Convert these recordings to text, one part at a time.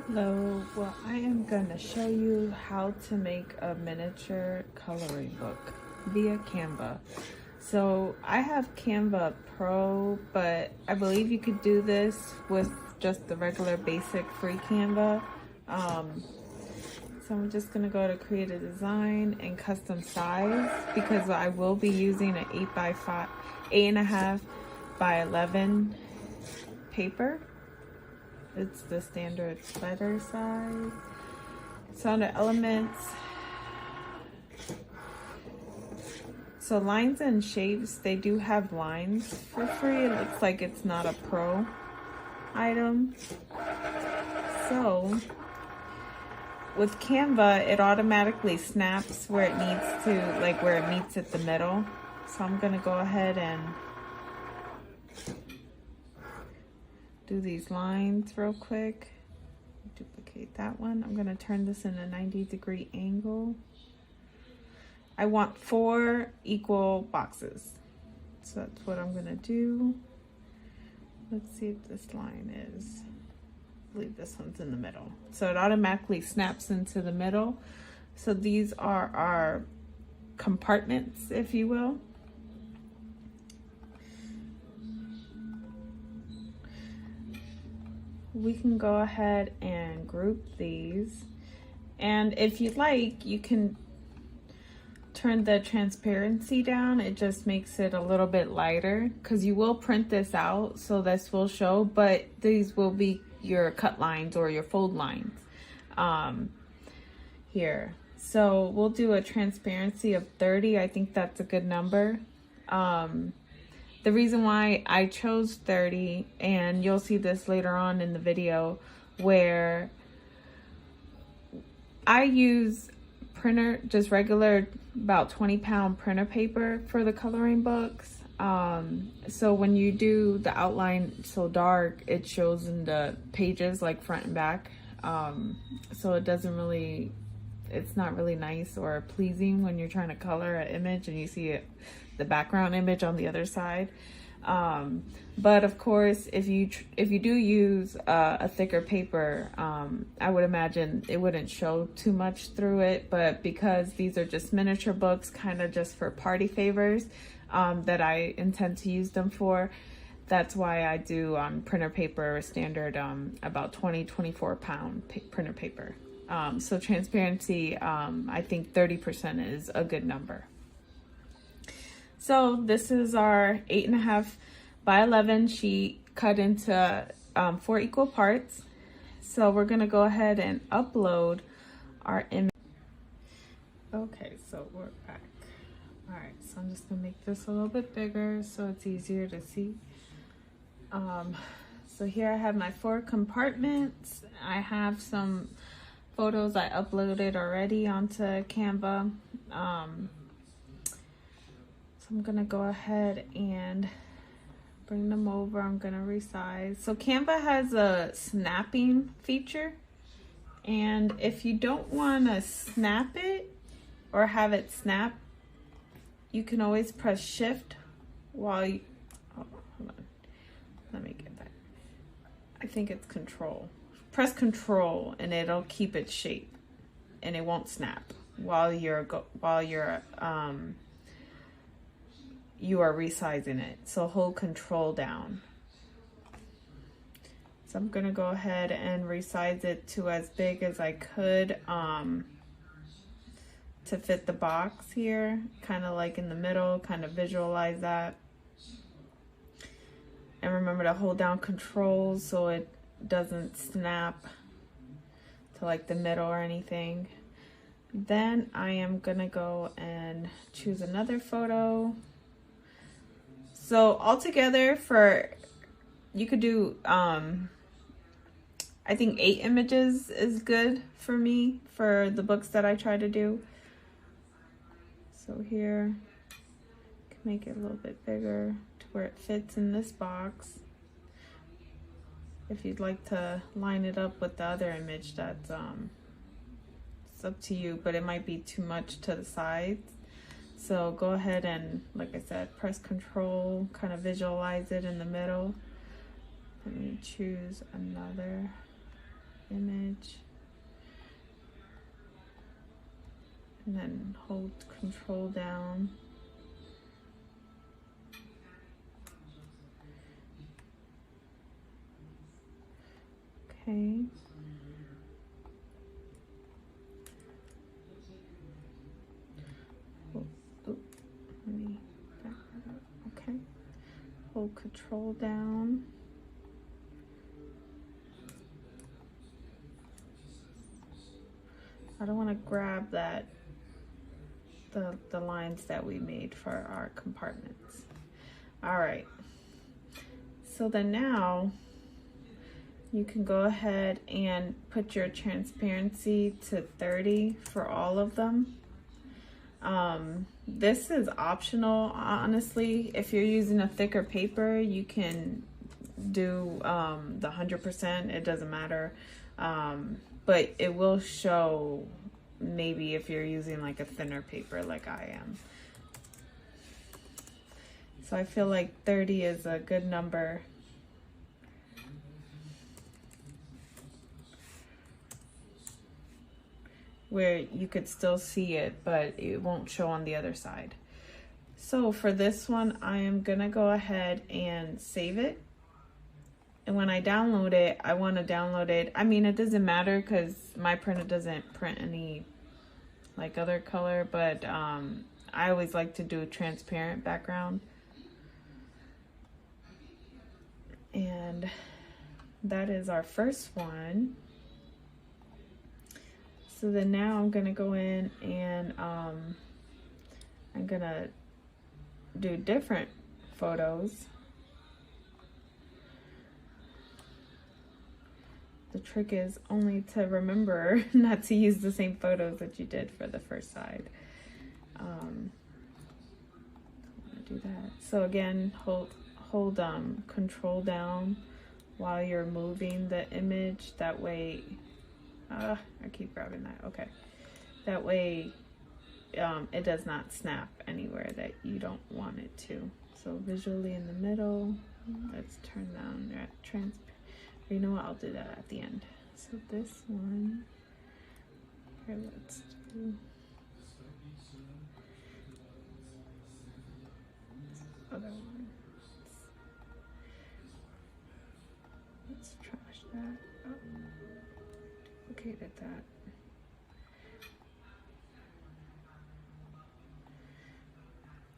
Hello, well, I am going to show you how to make a miniature coloring book via Canva. So I have Canva Pro, but I believe you could do this with just the regular basic free Canva. So I'm just going to go to create a design and custom size because I will be using an 8.5 by 11 paper. It's the standard letter size. So under elements, so lines and shapes, they do have lines for free. It looks like it's not a pro item. So with Canva, it automatically snaps where it needs to, like where it meets at the middle. So I'm gonna go ahead and do these lines real quick. Duplicate that one. I'm gonna turn this in a 90-degree angle. I want 4 equal boxes. So that's what I'm gonna do. Let's see if this line is, I believe this one's in the middle. So it automatically snaps into the middle. So these are our compartments, if you will. We can go ahead and group these, and if you'd like, you can turn the transparency down. It just makes it a little bit lighter because you will print this out, so this will show, but these will be your cut lines or your fold lines here. So we'll do a transparency of 30. I think that's a good number. The reason why I chose 30, and you'll see this later on in the video, where I use printer, just regular about 20-pound printer paper for the coloring books. So when you do the outline so dark, it shows in the pages like front and back. So it doesn't really, it's not really nice or pleasing when you're trying to color an image and you see it, the background image on the other side. But of course, if you do use a thicker paper, I would imagine it wouldn't show too much through it. But because these are just miniature books, kind of just for party favors, that I intend to use them for, that's why I do on printer paper standard, about 24 pound printer paper. So transparency, I think 30% is a good number. So this is our 8.5 by 11 sheet cut into 4 equal parts. So we're gonna go ahead and upload our image. Okay, so we're back. All right, so I'm just gonna make this a little bit bigger so it's easier to see. So here I have my 4 compartments. I have some photos I uploaded already onto Canva. So I'm gonna go ahead and bring them over. I'm gonna resize. So Canva has a snapping feature, and if you don't wanna snap it or have it snap, you can always press shift while you, oh, hold on. Let me get back. I think it's control. Press control and it'll keep its shape and it won't snap while you are resizing it. So hold control down. So I'm gonna go ahead and resize it to as big as I could to fit the box here, kind of like in the middle, kind of visualize that. And remember to hold down control so it doesn't snap to like the middle or anything. Then I am gonna go and choose another photo. So altogether, you could do, I think 8 images is good for me for the books that I try to do. So here, I can make it a little bit bigger to where it fits in this box. If you'd like to line it up with the other image, that's it's up to you, but it might be too much to the sides. So go ahead and, like I said, press control, kind of visualize it in the middle. Let me choose another image. And then hold Control down. Okay. Okay. Hold Control down. I don't want to grab that, the lines that we made for our compartments. All right. So then now you can go ahead and put your transparency to 30 for all of them. This is optional, honestly. If you're using a thicker paper, you can do the 100%, it doesn't matter. But it will show maybe if you're using like a thinner paper like I am. So I feel like 30 is a good number. Where you could still see it, but it won't show on the other side. So for this one, I am gonna go ahead and save it. And when I download it, I want to download it. I mean, it doesn't matter because my printer doesn't print any like other color, but I always like to do a transparent background. And that is our first one. So then now I'm gonna go in and I'm gonna do different photos. The trick is only to remember not to use the same photos that you did for the first side. Do that. So again, hold Control down while you're moving the image. That way, I keep grabbing that. Okay, that way it does not snap anywhere that you don't want it to. So visually in the middle. Let's turn down that transparent. You know what, I'll do that at the end. So this one, here, let's do this other one. Let's trash that. Oh, duplicated that.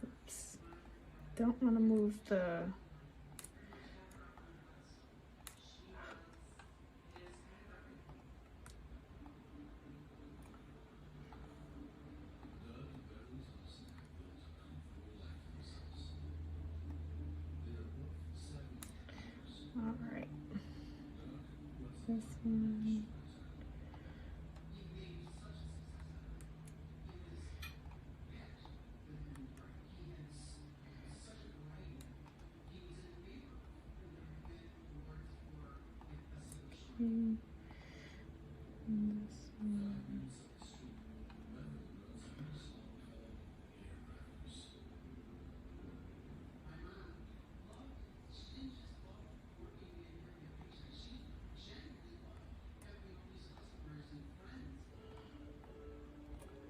Oops. Don't want to move the all right. This one. Okay. And this one.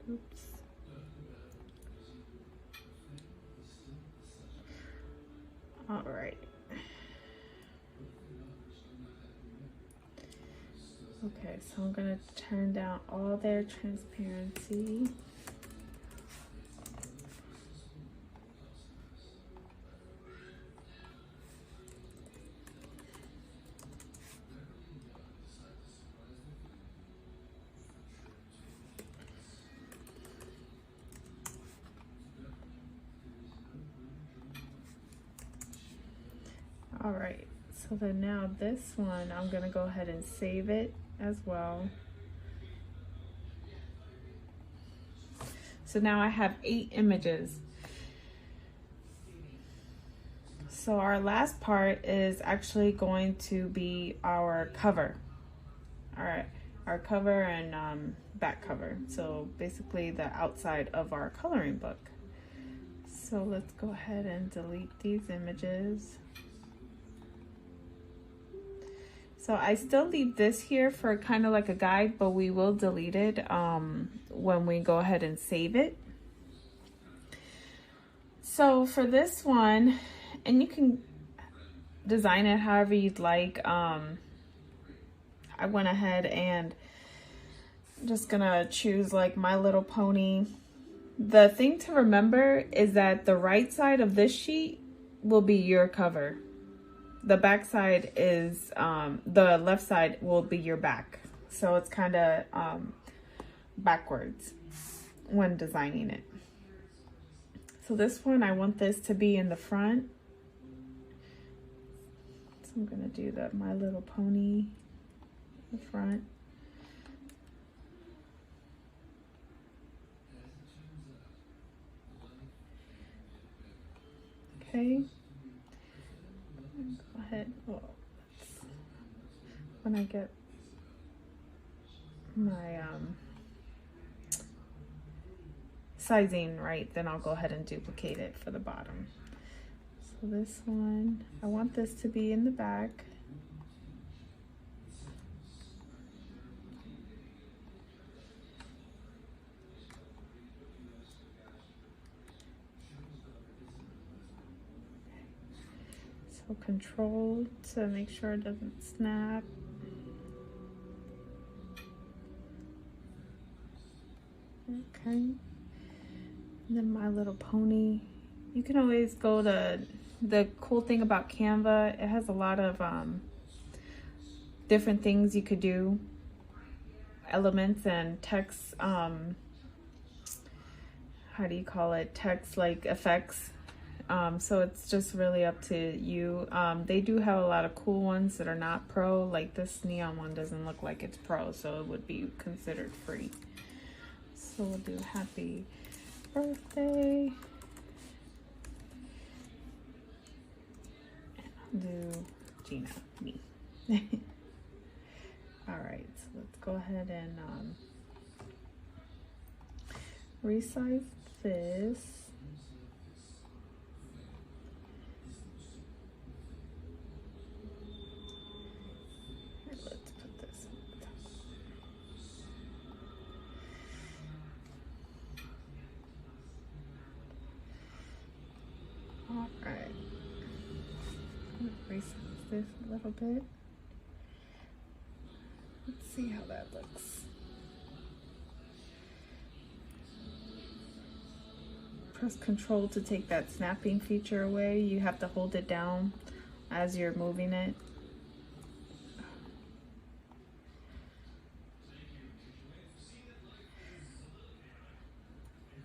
Oops. All right. Okay, so I'm gonna turn down all their transparency. All right, so then now this one, I'm gonna go ahead and save it as well. So now I have 8 images. So our last part is actually going to be our cover. All right, our cover and back cover. So basically the outside of our coloring book. So let's go ahead and delete these images. So I still leave this here for kind of like a guide, but we will delete it when we go ahead and save it. So for this one, and you can design it however you'd like. I went ahead and just gonna choose like My Little Pony. The thing to remember is that the right side of this sheet will be your cover. The back side is, the left side will be your back. So it's kind of backwards when designing it. So this one, I want this to be in the front. So I'm gonna do the My Little Pony in the front. Okay. Go ahead. Well, when I get my sizing right, then I'll go ahead and duplicate it for the bottom. So this one, I want this to be in the back. So control to make sure it doesn't snap. Okay. And then My Little Pony. You can always go to, the cool thing about Canva, it has a lot of different things you could do. Elements and text, how do you call it? Text like effects. So it's just really up to you. They do have a lot of cool ones that are not pro, like this neon one doesn't look like it's pro, so it would be considered free. So we'll do happy birthday. And I'll do Gina, me. All right, so let's go ahead and resize this. Let's put this on the top. All right, I'm gonna resize this a little bit. Let's see how that looks. Press Control to take that snapping feature away. You have to hold it down as you're moving it.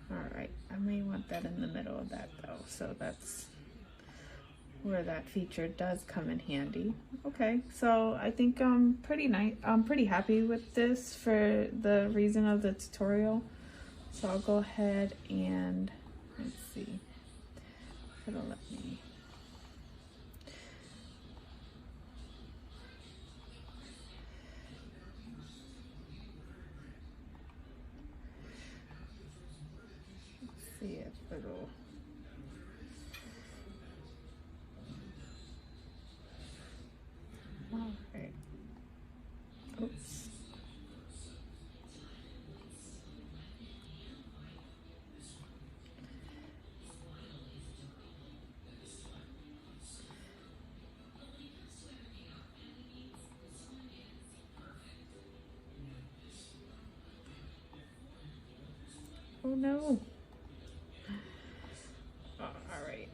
All right, I may want that in the middle of that though, so that's where that feature does come in handy. Okay, so I think I'm pretty happy with this for the reason of the tutorial. So I'll go ahead and let's see if it'll let me. Let's see if it'll. All right. Oops. Oh no. Oh, all right.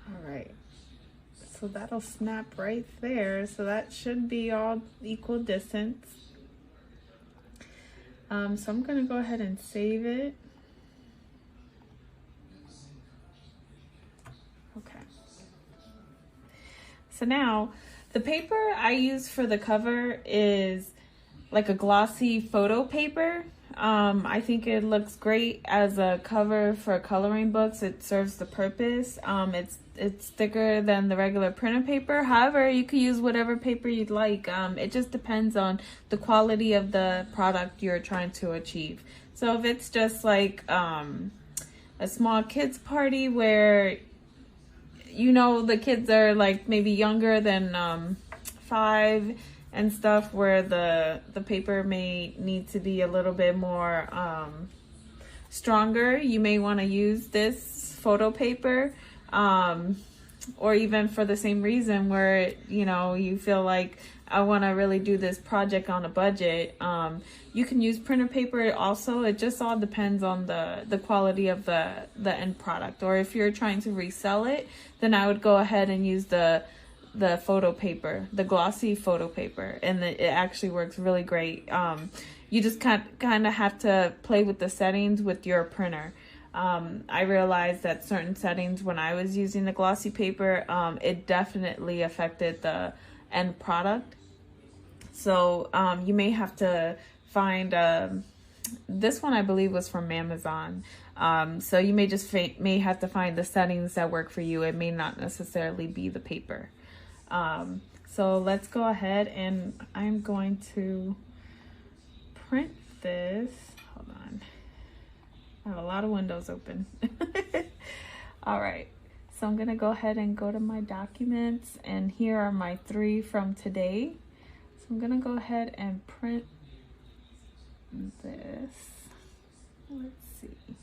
All right. So that'll snap right there. So that should be all equal distance. So I'm gonna go ahead and save it. Okay. So now the paper I use for the cover is like a glossy photo paper. I think it looks great as a cover for coloring books. It serves the purpose. It's thicker than the regular printer paper. However, you could use whatever paper you'd like. It just depends on the quality of the product you're trying to achieve. So if it's just like a small kids party where the kids are like maybe younger than 5 and stuff, where the paper may need to be a little bit more stronger, you may want to use this photo paper, or even for the same reason where you feel like I want to really do this project on a budget. You can use printer paper also. It just all depends on the quality of the end product. Or if you're trying to resell it, then I would go ahead and use the photo paper, the glossy photo paper, and it actually works really great. You just kind of have to play with the settings with your printer. I realized that certain settings when I was using the glossy paper, it definitely affected the end product. So you may have to find this one, I believe, was from Amazon. So you may just may have to find the settings that work for you. It may not necessarily be the paper. So let's go ahead, and I'm going to print this. Hold on. I have a lot of windows open. All right. So I'm going to go ahead and go to my documents, and here are my 3 from today. So I'm going to go ahead and print this. Let's see.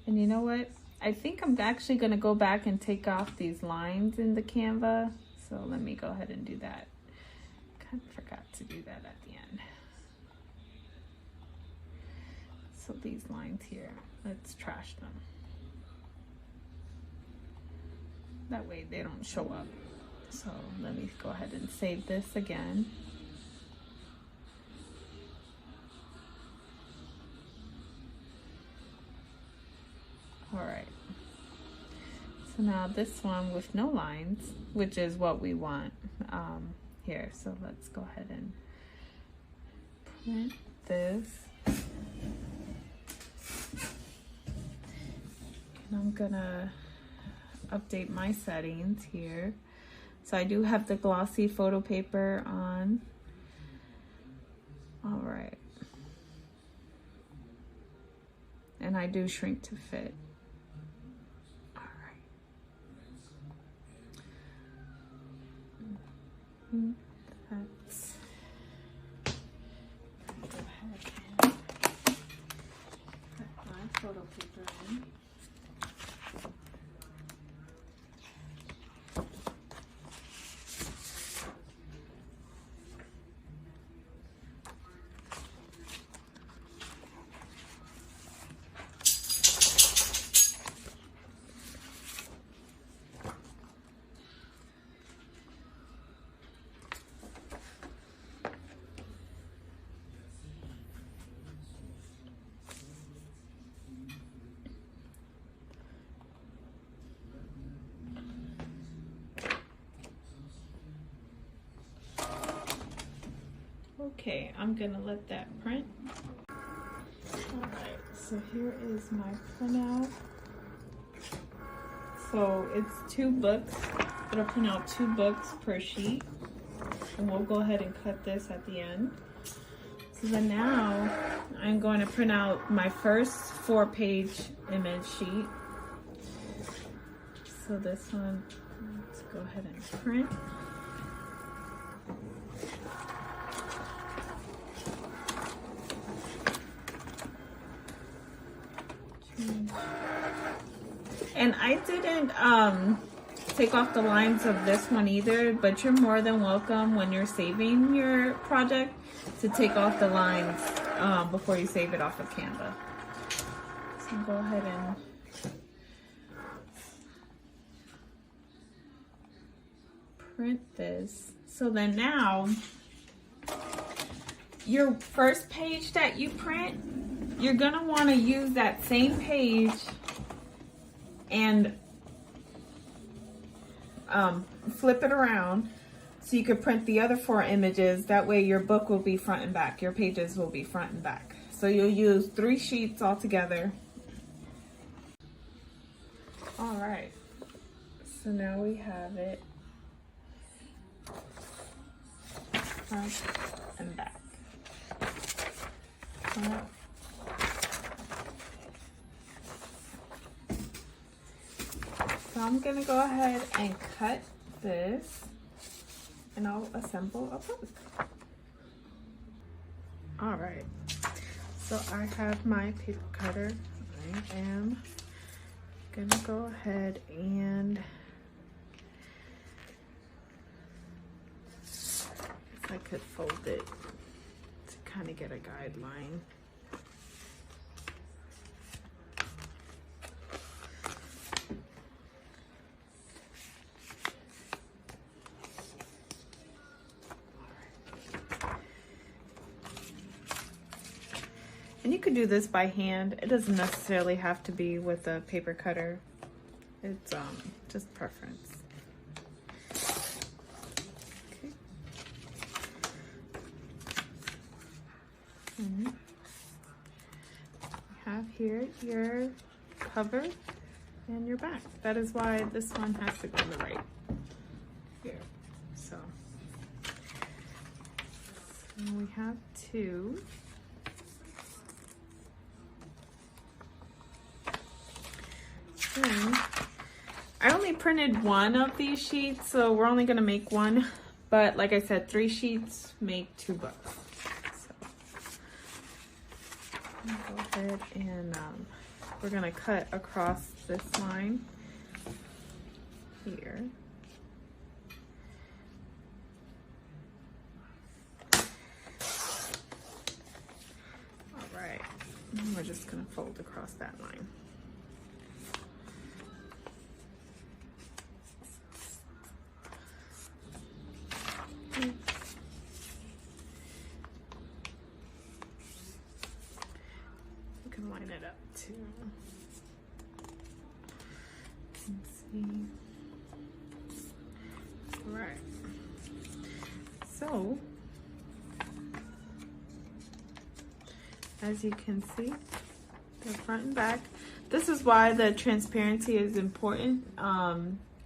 And you know what? I think I'm actually going to go back and take off these lines in the Canva. So let me go ahead and do that. Kind of forgot to do that at the end. So these lines here, let's trash them. That way they don't show up. So let me go ahead and save this again. All right. So now this one with no lines, which is what we want here. So let's go ahead and print this. And I'm gonna update my settings here. So I do have the glossy photo paper on. All right. And I do shrink to fit. All right. That's, go ahead and put my photo paper in. Okay, I'm gonna let that print. Alright, so here is my printout. So it's 2 books. It'll print out 2 books per sheet. And we'll go ahead and cut this at the end. So then now I'm going to print out my first 4-page image sheet. So this one, let's go ahead and print. And I didn't take off the lines of this one either, but you're more than welcome when you're saving your project to take off the lines before you save it off of Canva. So go ahead and print this. So then now, your first page that you print, you're gonna wanna use that same page and flip it around So you could print the other 4 images. That way your book will be front and back. Your pages will be front and back. So you'll use 3 sheets altogether. All right. So now we have it front and back. So I'm gonna go ahead and cut this, and I'll assemble a book. All right, so I have my paper cutter. I am gonna go ahead and I could fold it to kind of get a guideline. And you could do this by hand. It doesn't necessarily have to be with a paper cutter. It's just preference. Okay. And you have here your cover and your back. That is why this one has to go on the right here. So we have 2. I only printed 1 of these sheets, so we're only gonna make 1. But like I said, 3 sheets make 2 books. So go ahead and we're gonna cut across this line here. All right, and we're just gonna fold across that line. You can line it up too. Let's see. All right. So, as you can see, the front and back. This is why the transparency is important,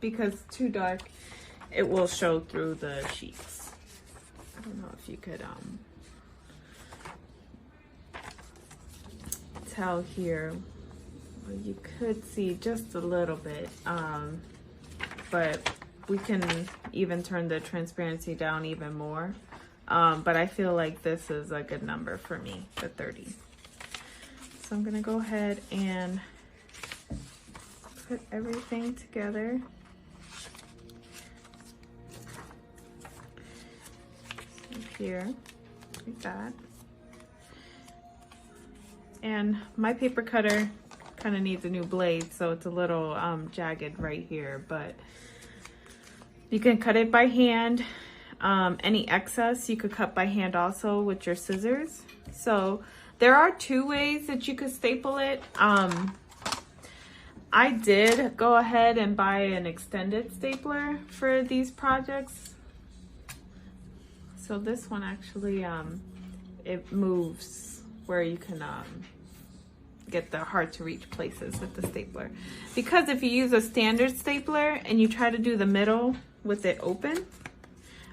because too dark, it will show through the sheets. I don't know if you could tell here. Well, you could see just a little bit, but we can even turn the transparency down even more. But I feel like this is a good number for me, the 30. So I'm gonna go ahead and put everything together. Here, like that. And my paper cutter kind of needs a new blade, so it's a little jagged right here, but you can cut it by hand. Any excess you could cut by hand also with your scissors. So there are 2 ways that you could staple it. I did go ahead and buy an extended stapler for these projects. So this one actually, it moves where you can get the hard to reach places with the stapler. Because if you use a standard stapler and you try to do the middle with it open,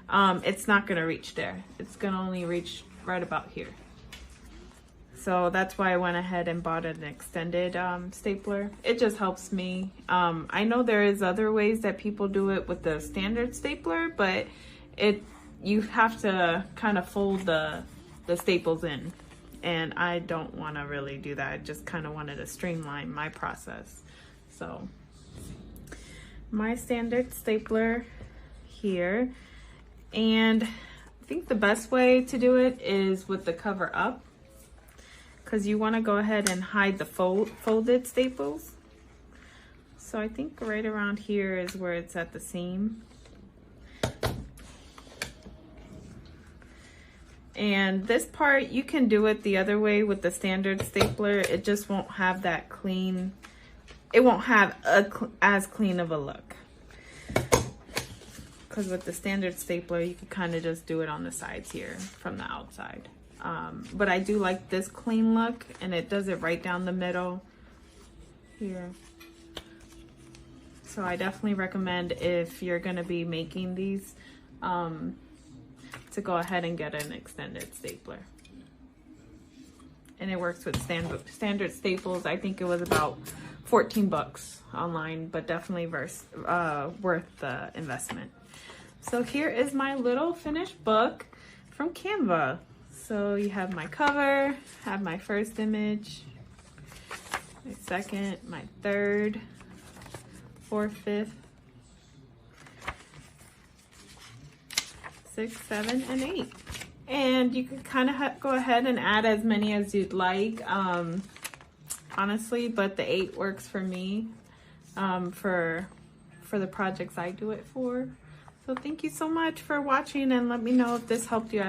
it's not gonna reach there. It's gonna only reach right about here. So that's why I went ahead and bought an extended stapler. It just helps me. I know there is other ways that people do it with the standard stapler, but you have to kind of fold the staples in, and I don't want to really do that. I just kind of wanted to streamline my process. So my standard stapler here, and I think the best way to do it is with the cover up, because you want to go ahead and hide the folded staples. So I think right around here is where it's at the seam. And this part, you can do it the other way with the standard stapler. It just won't have that clean, it won't have as clean of a look. because with the standard stapler, you can kind of just do it on the sides here from the outside. But I do like this clean look, and it does it right down the middle here. So I definitely recommend, if you're gonna be making these, to go ahead and get an extended stapler. And it works with standard staples. I think it was about 14 bucks online, but definitely worth the investment. So here is my little finished book from Canva. So you have my cover, have my first image, my second, my third, fourth, fifth, 6, 7, and 8. And you can kind of go ahead and add as many as you'd like, honestly, but the 8 works for me, for the projects I do it for. So thank you so much for watching, and let me know if this helped you at all.